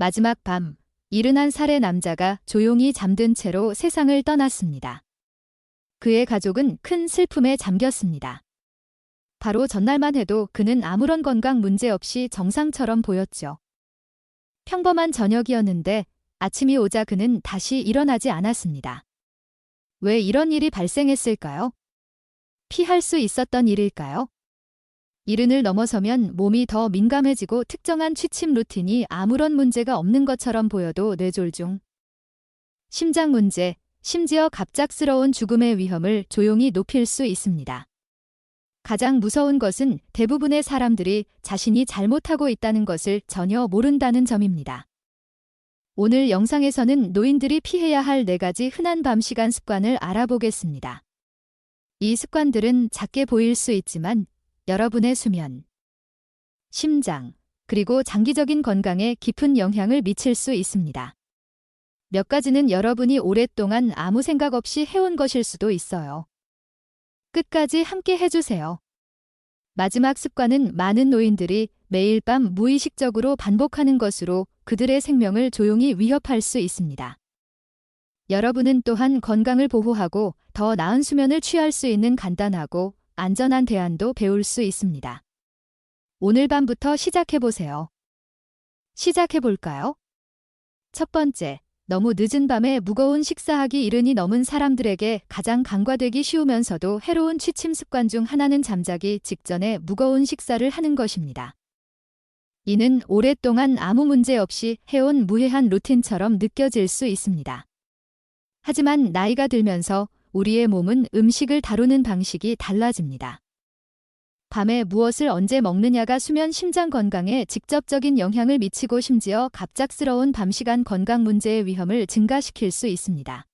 마지막 밤, 71살의 남자가 조용히 잠든 채로 세상을 떠났습니다. 그의 가족은 큰 슬픔에 잠겼습니다. 바로 전날만 해도 그는 아무런 건강 문제 없이 정상처럼 보였죠. 평범한 저녁이었는데 아침이 오자 그는 다시 일어나지 않았습니다. 왜 이런 일이 발생했을까요? 피할 수 있었던 일일까요? 70을 넘어서면 몸이 더 민감해지고 특정한 취침 루틴이 아무런 문제가 없는 것처럼 보여도 뇌졸중, 심장 문제, 심지어 갑작스러운 죽음의 위험을 조용히 높일 수 있습니다. 가장 무서운 것은 대부분의 사람들이 자신이 잘못하고 있다는 것을 전혀 모른다는 점입니다. 오늘 영상에서는 노인들이 피해야 할 4가지 흔한 밤 시간 습관을 알아보겠습니다. 이 습관들은 작게 보일 수 있지만 여러분의 수면, 심장, 그리고 장기적인 건강에 깊은 영향을 미칠 수 있습니다. 몇 가지는 여러분이 오랫동안 아무 생각 없이 해온 것일 수도 있어요. 끝까지 함께 해주세요. 마지막 습관은 많은 노인들이 매일 밤 무의식적으로 반복하는 것으로 그들의 생명을 조용히 위협할 수 있습니다. 여러분은 또한 건강을 보호하고 더 나은 수면을 취할 수 있는 간단하고 안전한 대안도 배울 수 있습니다. 오늘 밤부터 시작해보세요. 시작해볼까요? 첫 번째, 너무 늦은 밤에 무거운 식사하기 70이 넘은 사람들에게 가장 간과되기 쉬우면서도 해로운 취침 습관 중 하나는 잠자기 직전에 무거운 식사를 하는 것입니다. 이는 오랫동안 아무 문제 없이 해온 무해한 루틴처럼 느껴질 수 있습니다. 하지만 나이가 들면서 우리의 몸은 음식을 다루는 방식이 달라집니다. 밤에 무엇을 언제 먹느냐가 수면 심장 건강에 직접적인 영향을 미치고 심지어 갑작스러운 밤시간 건강 문제의 위험을 증가시킬 수 있습니다.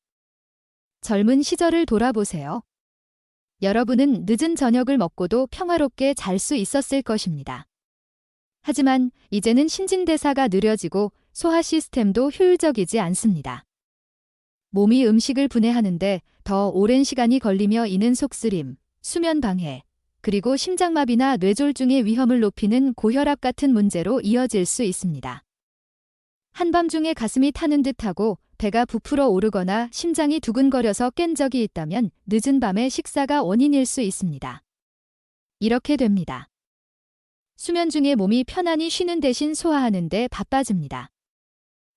젊은 시절을 돌아보세요. 여러분은 늦은 저녁을 먹고도 평화롭게 잘 수 있었을 것입니다. 하지만 이제는 신진대사가 느려지고 소화 시스템도 효율적이지 않습니다. 몸이 음식을 분해하는데 더 오랜 시간이 걸리며 이는 속쓰림, 수면 방해, 그리고 심장마비나 뇌졸중의 위험을 높이는 고혈압 같은 문제로 이어질 수 있습니다. 한밤중에 가슴이 타는 듯하고 배가 부풀어 오르거나 심장이 두근거려서 깬 적이 있다면 늦은 밤의 식사가 원인일 수 있습니다. 이렇게 됩니다. 수면 중에 몸이 편안히 쉬는 대신 소화하는 데 바빠집니다.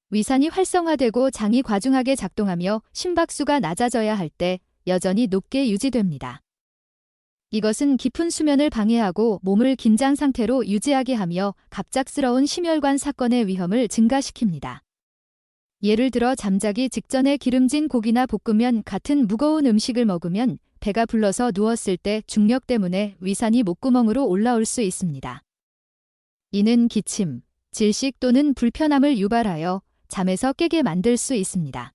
위산이 활성화되고 장이 과중하게 작동하며 심박수가 낮아져야 할 때 여전히 높게 유지됩니다. 이것은 깊은 수면을 방해하고 몸을 긴장 상태로 유지하게 하며 갑작스러운 심혈관 사건의 위험을 증가시킵니다. 예를 들어 잠자기 직전에 기름진 고기나 볶음면 같은 무거운 음식을 먹으면 배가 불러서 누웠을 때 중력 때문에 위산이 목구멍으로 올라올 수 있습니다. 이는 기침, 질식 또는 불편함을 유발하여 잠에서 깨게 만들 수 있습니다.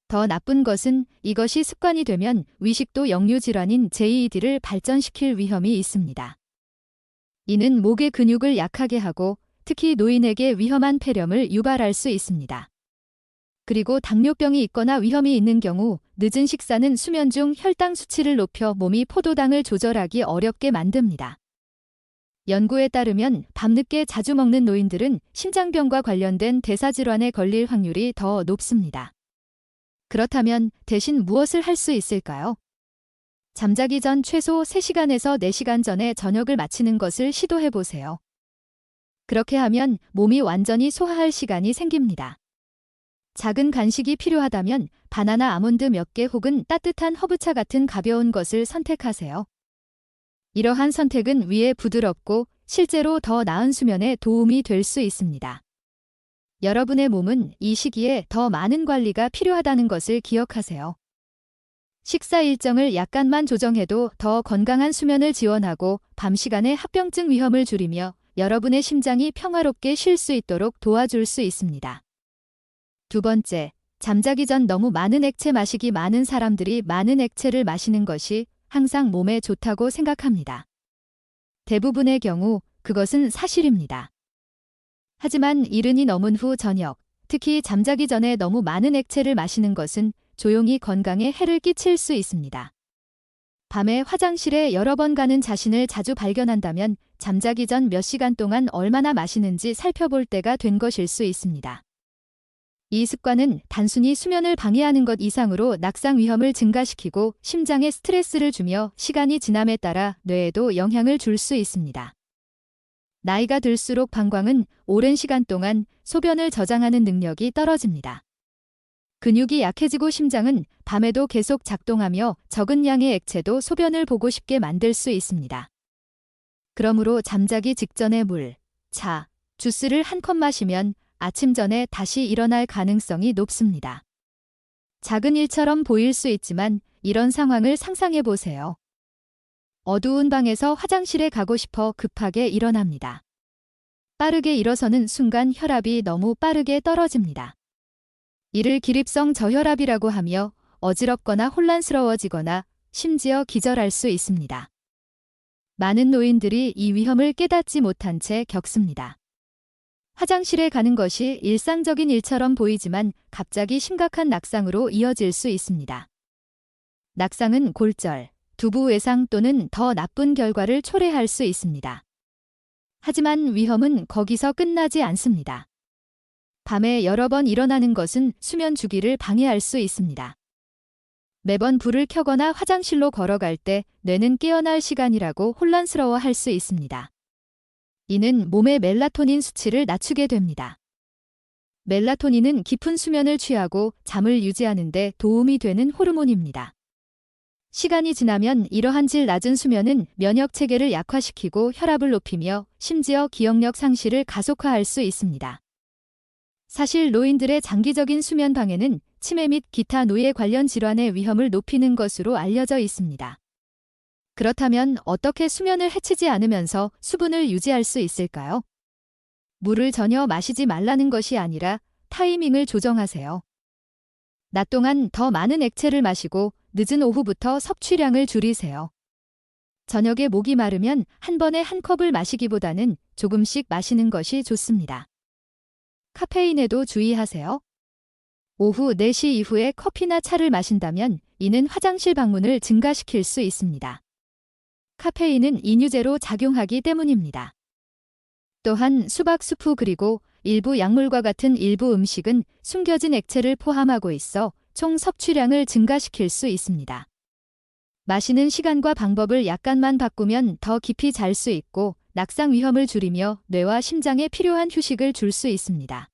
더 나쁜 것은 이것이 습관이 되면 위식도 역류질환인 JED를 발전시킬 위험이 있습니다. 이는 목의 근육을 약하게 하고 특히 노인에게 위험한 폐렴을 유발할 수 있습니다. 그리고 당뇨병이 있거나 위험이 있는 경우 늦은 식사는 수면 중 혈당 수치를 높여 몸이 포도당을 조절하기 어렵게 만듭니다. 연구에 따르면 밤늦게 자주 먹는 노인들은 심장병과 관련된 대사질환에 걸릴 확률이 더 높습니다. 그렇다면 대신 무엇을 할 수 있을까요? 잠자기 전 최소 3시간에서 4시간 전에 저녁을 마치는 것을 시도해보세요. 그렇게 하면 몸이 완전히 소화할 시간이 생깁니다. 작은 간식이 필요하다면 바나나 아몬드 몇 개 혹은 따뜻한 허브차 같은 가벼운 것을 선택하세요. 이러한 선택은 위에 부드럽고 실제로 더 나은 수면에 도움이 될 수 있습니다. 여러분의 몸은 이 시기에 더 많은 관리가 필요하다는 것을 기억하세요. 식사 일정을 약간만 조정해도 더 건강한 수면을 지원하고 밤 시간의 합병증 위험을 줄이며 여러분의 심장이 평화롭게 쉴 수 있도록 도와줄 수 있습니다. 두 번째, 잠자기 전 너무 많은 액체 마시기. 많은 사람들이 많은 액체를 마시는 것이 항상 몸에 좋다고 생각합니다. 대부분의 경우 그것은 사실입니다. 하지만 70이 넘은 후 저녁, 특히 잠자기 전에 너무 많은 액체를 마시는 것은 조용히 건강에 해를 끼칠 수 있습니다. 밤에 화장실에 여러 번 가는 자신을 자주 발견한다면 잠자기 전 몇 시간 동안 얼마나 마시는지 살펴볼 때가 된 것일 수 있습니다. 이 습관은 단순히 수면을 방해하는 것 이상으로 낙상 위험을 증가시키고 심장에 스트레스를 주며 시간이 지남에 따라 뇌에도 영향을 줄 수 있습니다. 나이가 들수록 방광은 오랜 시간 동안 소변을 저장하는 능력이 떨어집니다. 근육이 약해지고 심장은 밤에도 계속 작동하며 적은 양의 액체도 소변을 보고 싶게 만들 수 있습니다. 그러므로 잠자기 직전에 물, 차, 주스를 한 컵 마시면 아침 전에 다시 일어날 가능성이 높습니다. 작은 일처럼 보일 수 있지만 이런 상황을 상상해 보세요. 어두운 방에서 화장실에 가고 싶어 급하게 일어납니다. 빠르게 일어서는 순간 혈압이 너무 빠르게 떨어집니다. 이를 기립성 저혈압이라고 하며 어지럽거나 혼란스러워지거나 심지어 기절할 수 있습니다. 많은 노인들이 이 위험을 깨닫지 못한 채 겪습니다. 화장실에 가는 것이 일상적인 일처럼 보이지만 갑자기 심각한 낙상으로 이어질 수 있습니다. 낙상은 골절, 두부 외상 또는 더 나쁜 결과를 초래할 수 있습니다. 하지만 위험은 거기서 끝나지 않습니다. 밤에 여러 번 일어나는 것은 수면 주기를 방해할 수 있습니다. 매번 불을 켜거나 화장실로 걸어갈 때 뇌는 깨어날 시간이라고 혼란스러워할 수 있습니다. 이는 몸의 멜라토닌 수치를 낮추게 됩니다. 멜라토닌은 깊은 수면을 취하고 잠을 유지하는 데 도움이 되는 호르몬입니다. 시간이 지나면 이러한 질 낮은 수면은 면역 체계를 약화시키고 혈압을 높이며 심지어 기억력 상실을 가속화할 수 있습니다. 사실 노인들의 장기적인 수면 방해는 치매 및 기타 노예 관련 질환의 위험을 높이는 것으로 알려져 있습니다. 그렇다면 어떻게 수면을 해치지 않으면서 수분을 유지할 수 있을까요? 물을 전혀 마시지 말라는 것이 아니라 타이밍을 조정하세요. 낮 동안 더 많은 액체를 마시고 늦은 오후부터 섭취량을 줄이세요. 저녁에 목이 마르면 한 번에 한 컵을 마시기보다는 조금씩 마시는 것이 좋습니다. 카페인에도 주의하세요. 오후 4시 이후에 커피나 차를 마신다면 이는 화장실 방문을 증가시킬 수 있습니다. 카페인은 이뇨제로 작용하기 때문입니다. 또한 수박 수프 그리고 일부 약물과 같은 일부 음식은 숨겨진 액체를 포함하고 있어 총 섭취량을 증가시킬 수 있습니다. 마시는 시간과 방법을 약간만 바꾸면 더 깊이 잘 수 있고 낙상 위험을 줄이며 뇌와 심장에 필요한 휴식을 줄 수 있습니다.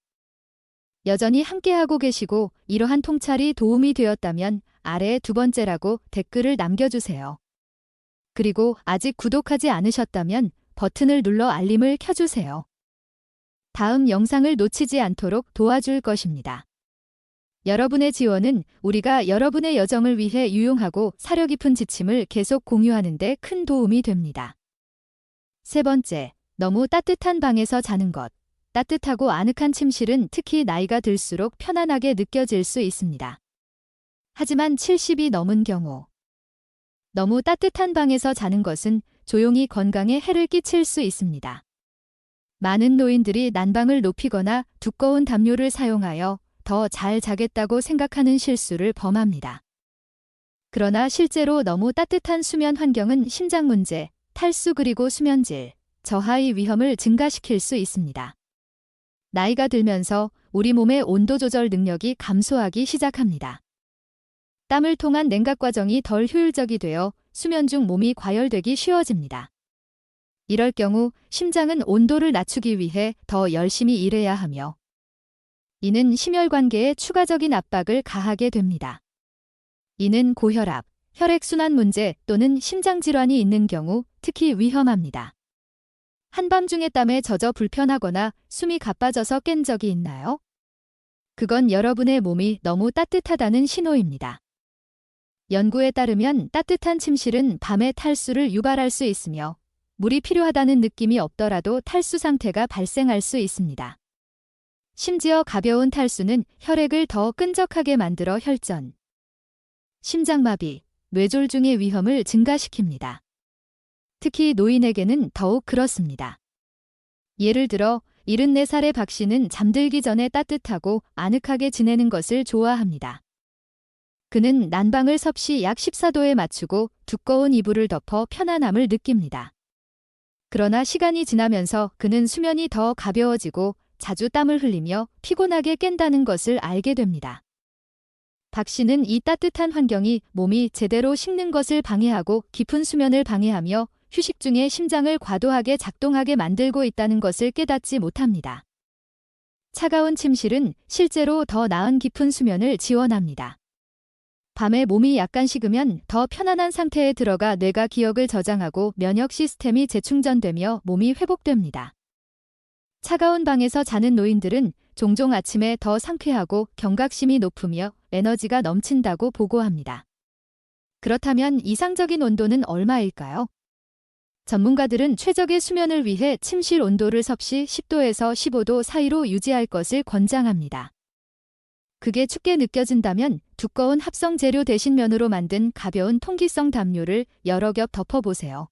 여전히 함께하고 계시고 이러한 통찰이 도움이 되었다면 아래에 2번째라고 댓글을 남겨주세요. 그리고 아직 구독하지 않으셨다면 버튼을 눌러 알림을 켜주세요. 다음 영상을 놓치지 않도록 도와줄 것입니다. 여러분의 지원은 우리가 여러분의 여정을 위해 유용하고 사려 깊은 지침을 계속 공유하는 데 큰 도움이 됩니다. 3번째, 너무 따뜻한 방에서 자는 것. 따뜻하고 아늑한 침실은 특히 나이가 들수록 편안하게 느껴질 수 있습니다. 하지만 70이 넘은 경우 너무 따뜻한 방에서 자는 것은 조용히 건강에 해를 끼칠 수 있습니다. 많은 노인들이 난방을 높이거나 두꺼운 담요를 사용하여 더 잘 자겠다고 생각하는 실수를 범합니다. 그러나 실제로 너무 따뜻한 수면 환경은 심장 문제, 탈수 그리고 수면질, 저하의 위험을 증가시킬 수 있습니다. 나이가 들면서 우리 몸의 온도 조절 능력이 감소하기 시작합니다. 땀을 통한 냉각 과정이 덜 효율적이 되어 수면 중 몸이 과열되기 쉬워집니다. 이럴 경우 심장은 온도를 낮추기 위해 더 열심히 일해야 하며 이는 심혈관계에 추가적인 압박을 가하게 됩니다. 이는 고혈압, 혈액순환 문제 또는 심장질환이 있는 경우 특히 위험합니다. 한밤중에 땀에 젖어 불편하거나 숨이 가빠져서 깬 적이 있나요? 그건 여러분의 몸이 너무 따뜻하다는 신호입니다. 연구에 따르면 따뜻한 침실은 밤에 탈수를 유발할 수 있으며 물이 필요하다는 느낌이 없더라도 탈수 상태가 발생할 수 있습니다. 심지어 가벼운 탈수는 혈액을 더 끈적하게 만들어 혈전, 심장마비, 뇌졸중의 위험을 증가시킵니다. 특히 노인에게는 더욱 그렇습니다. 예를 들어 74살의 박 씨는 잠들기 전에 따뜻하고 아늑하게 지내는 것을 좋아합니다. 그는 난방을 섭씨 약 14도에 맞추고 두꺼운 이불을 덮어 편안함을 느낍니다. 그러나 시간이 지나면서 그는 수면이 더 가벼워지고 자주 땀을 흘리며 피곤하게 깬다는 것을 알게 됩니다. 박 씨는 이 따뜻한 환경이 몸이 제대로 식는 것을 방해하고 깊은 수면을 방해하며 휴식 중에 심장을 과도하게 작동하게 만들고 있다는 것을 깨닫지 못합니다. 차가운 침실은 실제로 더 나은 깊은 수면을 지원합니다. 밤에 몸이 약간 식으면 더 편안한 상태에 들어가 뇌가 기억을 저장하고 면역 시스템이 재충전되며 몸이 회복됩니다. 차가운 방에서 자는 노인들은 종종 아침에 더 상쾌하고 경각심이 높으며 에너지가 넘친다고 보고합니다. 그렇다면 이상적인 온도는 얼마일까요? 전문가들은 최적의 수면을 위해 침실 온도를 섭씨 10도에서 15도 사이로 유지할 것을 권장합니다. 그게 춥게 느껴진다면 두꺼운 합성 재료 대신 면으로 만든 가벼운 통기성 담요를 여러 겹 덮어보세요.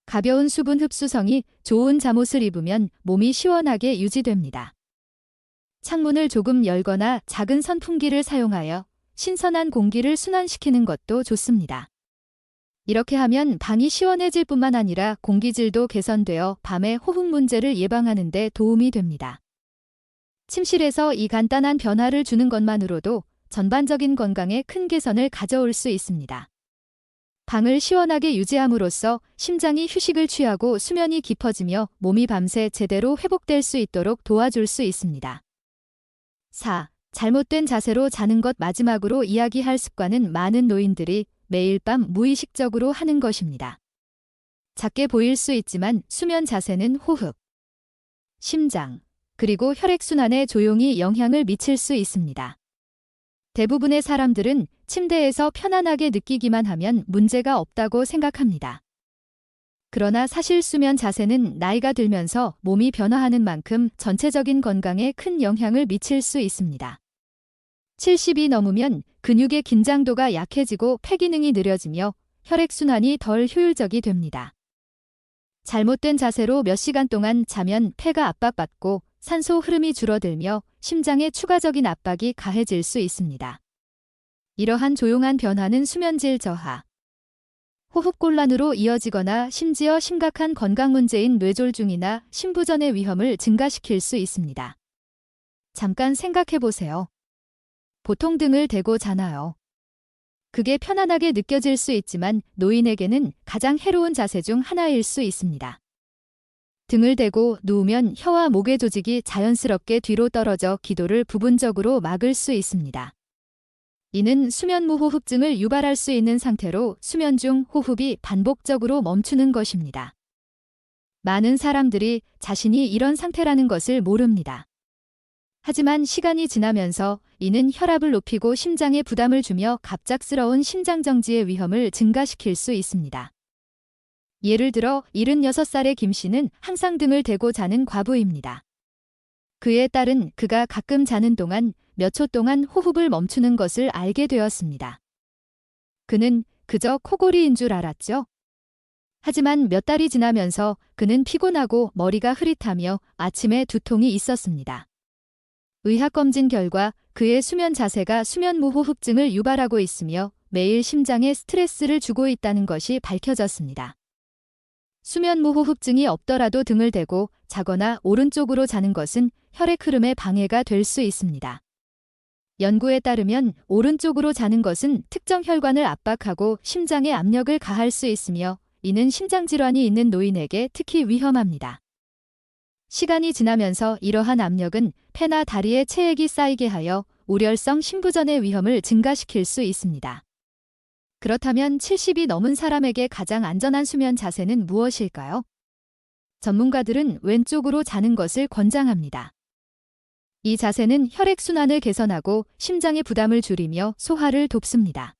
가벼운 수분 흡수성이 좋은 잠옷을 입으면 몸이 시원하게 유지됩니다. 창문을 조금 열거나 작은 선풍기를 사용하여 신선한 공기를 순환시키는 것도 좋습니다. 이렇게 하면 방이 시원해질 뿐만 아니라 공기질도 개선되어 밤의 호흡 문제를 예방하는 데 도움이 됩니다. 침실에서 이 간단한 변화를 주는 것만으로도 전반적인 건강에 큰 개선을 가져올 수 있습니다. 방을 시원하게 유지함으로써 심장이 휴식을 취하고 수면이 깊어지며 몸이 밤새 제대로 회복될 수 있도록 도와줄 수 있습니다. 4. 잘못된 자세로 자는 것. 마지막으로 이야기할 습관은 많은 노인들이 매일 밤 무의식적으로 하는 것입니다. 작게 보일 수 있지만 수면 자세는 호흡, 심장, 그리고 혈액순환에 조용히 영향을 미칠 수 있습니다. 대부분의 사람들은 침대에서 편안하게 느끼기만 하면 문제가 없다고 생각합니다. 그러나 사실 수면 자세는 나이가 들면서 몸이 변화하는 만큼 전체적인 건강에 큰 영향을 미칠 수 있습니다. 70이 넘으면 근육의 긴장도가 약해지고 폐 기능이 느려지며 혈액순환이 덜 효율적이 됩니다. 잘못된 자세로 몇 시간 동안 자면 폐가 압박받고 산소 흐름이 줄어들며 심장에 추가적인 압박이 가해질 수 있습니다. 이러한 조용한 변화는 수면질 저하, 호흡곤란으로 이어지거나 심지어 심각한 건강 문제인 뇌졸중이나 심부전의 위험을 증가시킬 수 있습니다. 잠깐 생각해 보세요. 보통 등을 대고 자나요? 그게 편안하게 느껴질 수 있지만 노인에게는 가장 해로운 자세 중 하나일 수 있습니다. 등을 대고 누우면 혀와 목의 조직이 자연스럽게 뒤로 떨어져 기도를 부분적으로 막을 수 있습니다. 이는 수면무호흡증을 유발할 수 있는 상태로 수면 중 호흡이 반복적으로 멈추는 것입니다. 많은 사람들이 자신이 이런 상태라는 것을 모릅니다. 하지만 시간이 지나면서 이는 혈압을 높이고 심장에 부담을 주며 갑작스러운 심장정지의 위험을 증가시킬 수 있습니다. 예를 들어 76살의 김 씨는 항상 등을 대고 자는 과부입니다. 그의 딸은 그가 가끔 자는 동안 몇 초 동안 호흡을 멈추는 것을 알게 되었습니다. 그는 그저 코골이인 줄 알았죠. 하지만 몇 달이 지나면서 그는 피곤하고 머리가 흐릿하며 아침에 두통이 있었습니다. 의학검진 결과 그의 수면 자세가 수면무호흡증을 유발하고 있으며 매일 심장에 스트레스를 주고 있다는 것이 밝혀졌습니다. 수면무호흡증이 없더라도 등을 대고 자거나 오른쪽으로 자는 것은 혈액 흐름에 방해가 될 수 있습니다. 연구에 따르면 오른쪽으로 자는 것은 특정 혈관을 압박하고 심장에 압력을 가할 수 있으며 이는 심장질환이 있는 노인에게 특히 위험합니다. 시간이 지나면서 이러한 압력은 폐나 다리에 체액이 쌓이게 하여 우렬성 심부전의 위험을 증가시킬 수 있습니다. 그렇다면 70이 넘은 사람에게 가장 안전한 수면 자세는 무엇일까요? 전문가들은 왼쪽으로 자는 것을 권장합니다. 이 자세는 혈액순환을 개선하고 심장의 부담을 줄이며 소화를 돕습니다.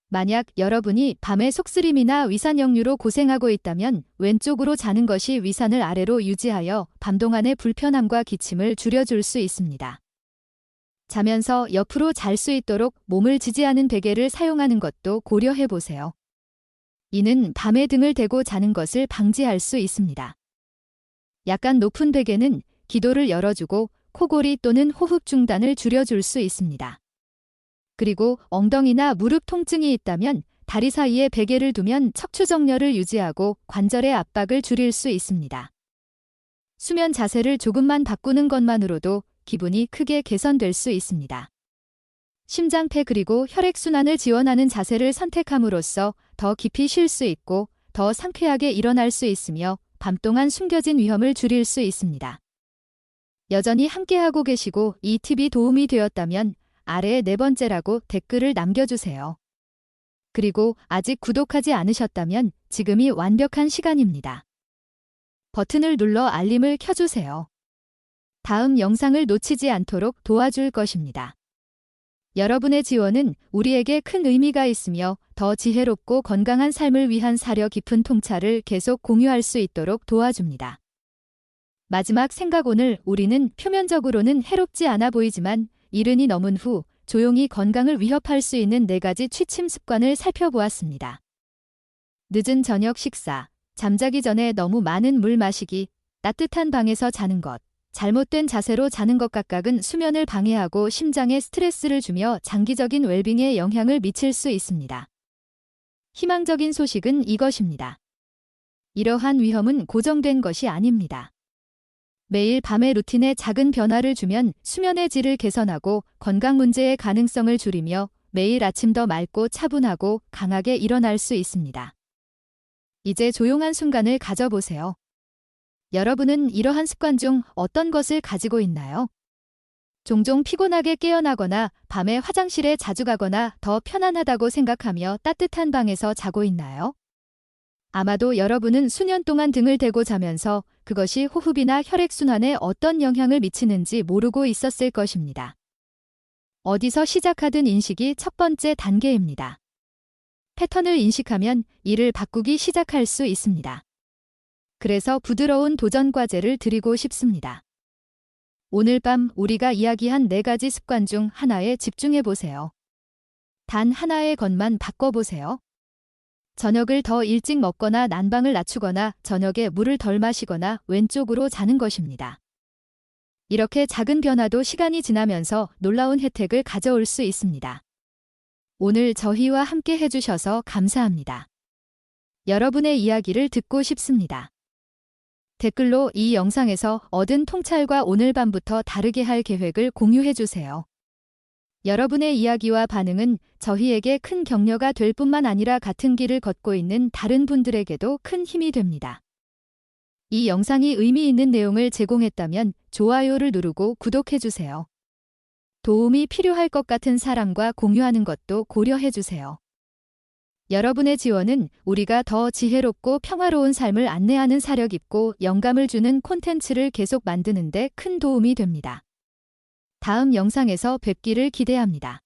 만약 여러분이 밤에 속쓰림이나 위산 역류로 고생하고 있다면 왼쪽으로 자는 것이 위산을 아래로 유지하여 밤 동안의 불편함과 기침을 줄여줄 수 있습니다. 자면서 옆으로 잘 수 있도록 몸을 지지하는 베개를 사용하는 것도 고려해 보세요. 이는 밤에 등을 대고 자는 것을 방지할 수 있습니다. 약간 높은 베개는 기도를 열어주고 코골이 또는 호흡 중단을 줄여줄 수 있습니다. 그리고 엉덩이나 무릎 통증이 있다면 다리 사이에 베개를 두면 척추 정렬을 유지하고 관절의 압박을 줄일 수 있습니다. 수면 자세를 조금만 바꾸는 것만으로도 기분이 크게 개선될 수 있습니다. 심장태 그리고 혈액순환을 지원하는 자세를 선택함으로써 더 깊이 쉴 수 있고 더 상쾌하게 일어날 수 있으며 밤 동안 숨겨진 위험을 줄일 수 있습니다. 여전히 함께하고 계시고 이 팁이 도움이 되었다면 아래에 네 번째라고 댓글을 남겨주세요. 그리고 아직 구독하지 않으셨다면 지금이 완벽한 시간입니다. 버튼을 눌러 알림을 켜주세요. 다음 영상을 놓치지 않도록 도와줄 것입니다. 여러분의 지원은 우리에게 큰 의미가 있으며 더 지혜롭고 건강한 삶을 위한 사려 깊은 통찰을 계속 공유할 수 있도록 도와줍니다. 마지막 생각 오늘 우리는 표면적으로는 해롭지 않아 보이지만 이른이 넘은 후 조용히 건강을 위협할 수 있는 4가지 취침 습관을 살펴보았습니다. 늦은 저녁 식사, 잠자기 전에 너무 많은 물 마시기, 따뜻한 방에서 자는 것, 잘못된 자세로 자는 것 각각은 수면을 방해하고 심장에 스트레스를 주며 장기적인 웰빙에 영향을 미칠 수 있습니다. 희망적인 소식은 이것입니다. 이러한 위험은 고정된 것이 아닙니다. 매일 밤의 루틴에 작은 변화를 주면 수면의 질을 개선하고 건강 문제의 가능성을 줄이며 매일 아침 더 맑고 차분하고 강하게 일어날 수 있습니다. 이제 조용한 순간을 가져보세요. 여러분은 이러한 습관 중 어떤 것을 가지고 있나요? 종종 피곤하게 깨어나거나 밤에 화장실에 자주 가거나 더 편안하다고 생각하며 따뜻한 방에서 자고 있나요? 아마도 여러분은 수년 동안 등을 대고 자면서 그것이 호흡이나 혈액순환에 어떤 영향을 미치는지 모르고 있었을 것입니다. 어디서 시작하든 인식이 첫 번째 단계입니다. 패턴을 인식하면 이를 바꾸기 시작할 수 있습니다. 그래서 부드러운 도전 과제를 드리고 싶습니다. 오늘 밤 우리가 이야기한 4가지 습관 중 하나에 집중해 보세요. 단 하나의 것만 바꿔보세요. 저녁을 더 일찍 먹거나 난방을 낮추거나 저녁에 물을 덜 마시거나 왼쪽으로 자는 것입니다. 이렇게 작은 변화도 시간이 지나면서 놀라운 혜택을 가져올 수 있습니다. 오늘 저희와 함께 해주셔서 감사합니다. 여러분의 이야기를 듣고 싶습니다. 댓글로 이 영상에서 얻은 통찰과 오늘 밤부터 다르게 할 계획을 공유해주세요. 여러분의 이야기와 반응은 저희에게 큰 격려가 될 뿐만 아니라 같은 길을 걷고 있는 다른 분들에게도 큰 힘이 됩니다. 이 영상이 의미 있는 내용을 제공했다면 좋아요를 누르고 구독해주세요. 도움이 필요할 것 같은 사람과 공유하는 것도 고려해주세요. 여러분의 지원은 우리가 더 지혜롭고 평화로운 삶을 안내하는 사려 깊고 영감을 주는 콘텐츠를 계속 만드는 데 큰 도움이 됩니다. 다음 영상에서 뵙기를 기대합니다.